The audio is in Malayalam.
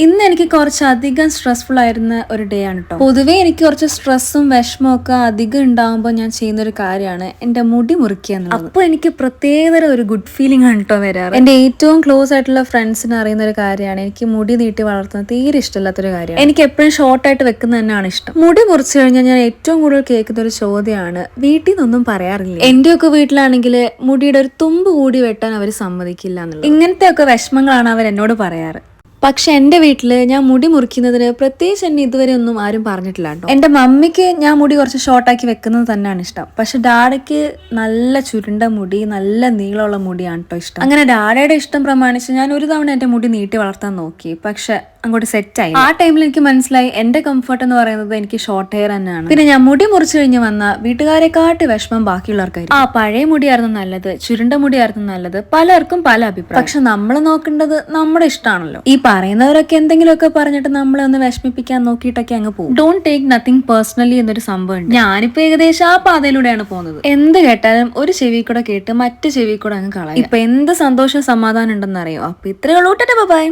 ഇന്ന് എനിക്ക് കുറച്ചധികം സ്ട്രെസ്ഫുൾ ആയിരുന്ന ഒരു ഡേ ആണ് കേട്ടോ. പൊതുവേ എനിക്ക് കുറച്ച് സ്ട്രെസ്സും വിഷമവും ഒക്കെ അധികം ഉണ്ടാകുമ്പോൾ ഞാൻ ചെയ്യുന്ന ഒരു കാര്യമാണ് എന്റെ മുടി മുറിക്കുക എന്നുള്ളത്. അപ്പോൾ എനിക്ക് പ്രത്യേകതര ഒരു ഗുഡ് ഫീലിംഗ് ആണ് കേട്ടോ വരാറ്. എന്റെ ഏറ്റവും ക്ലോസ് ആയിട്ടുള്ള ഫ്രണ്ട്സിന് അറിയുന്ന ഒരു കാര്യമാണ് എനിക്ക് മുടി നീട്ടി വളർത്തുന്നത് തീരെ ഇഷ്ടമില്ലാത്തൊരു കാര്യമാണ്. എനിക്ക് എപ്പോഴും ഷോർട്ടായിട്ട് വെക്കുന്നത് തന്നെയാണ് ഇഷ്ടം. മുടി മുറിച്ചു കഴിഞ്ഞാൽ ഞാൻ ഏറ്റവും കൂടുതൽ കേൾക്കുന്ന ഒരു ചോദ്യമാണ്, വീട്ടിൽ നിന്നൊന്നും പറയാറില്ല. എന്റെയൊക്കെ വീട്ടിലാണെങ്കിൽ മുടിയുടെ ഒരു തുമ്പ് കൂടി വെട്ടാൻ അവർ സമ്മതിക്കില്ല എന്നുള്ളത്. ഇങ്ങനത്തെ ഒക്കെ വിഷമങ്ങളാണ് അവർ എന്നോട് പറയാറ്. പക്ഷെ എൻ്റെ വീട്ടിൽ ഞാൻ മുടി മുറിക്കുന്നതിന് പ്രത്യേകിച്ച് എന്നെ ഇതുവരെ ഒന്നും ആരും പറഞ്ഞിട്ടില്ല കേട്ടോ. എൻ്റെ മമ്മിക്ക് ഞാൻ മുടി കുറച്ച് ഷോർട്ടാക്കി വെക്കുന്നത് തന്നെയാണ് ഇഷ്ടം. പക്ഷെ ഡാഡയ്ക്ക് നല്ല ചുരുണ്ട മുടി, നല്ല നീളമുള്ള മുടിയാണ് കേട്ടോ ഇഷ്ടം. അങ്ങനെ ഡാഡയുടെ ഇഷ്ടം പ്രമാണിച്ച് ഞാൻ ഒരു തവണ എൻ്റെ മുടി നീട്ടി വളർത്താൻ നോക്കി. പക്ഷെ അങ്ങോട്ട് സെറ്റായി. ആ ടൈമിൽ എനിക്ക് മനസ്സിലായി എന്റെ കംഫർട്ട് എന്ന് പറയുന്നത് എനിക്ക് ഷോർട്ട് ഹെയർ തന്നെയാണ്. പിന്നെ ഞാൻ മുടി മുറിച്ചു കഴിഞ്ഞ് വന്ന വീട്ടുകാരെക്കാട്ടി വിഷമം ബാക്കിയുള്ളവർക്കായിരിക്കും. പഴയ മുടിയായിരുന്നു നല്ലത്, ചുരുണ്ട മുടിയായിരുന്നു നല്ലത്, പലർക്കും പല അഭിപ്രായം. പക്ഷെ നമ്മൾ നോക്കേണ്ടത് നമ്മുടെ ഇഷ്ടമാണല്ലോ. ഈ പറയുന്നവരൊക്കെ എന്തെങ്കിലുമൊക്കെ പറഞ്ഞിട്ട് നമ്മളെ ഒന്ന് വിഷമിപ്പിക്കാൻ നോക്കിയിട്ടൊക്കെ അങ്ങ് പോകും. ഡോണ്ട് ടേക്ക് നത്തിങ് പേഴ്സണലി എന്നൊരു സംഭവം. ഞാനിപ്പോ ഏകദേശം ആ പാതയിലൂടെയാണ് പോകുന്നത്. എന്ത് കേട്ടാലും ഒരു ചെവി കൂടെ കേട്ട് മറ്റു ചെവി കൂടെ അങ്ങ് കളയും. ഇപ്പൊ എന്ത് സന്തോഷം സമാധാനം ഉണ്ടെന്ന് അറിയോ. അപ്പൊ ഇത്രയുള്ളൂ. ബൈ.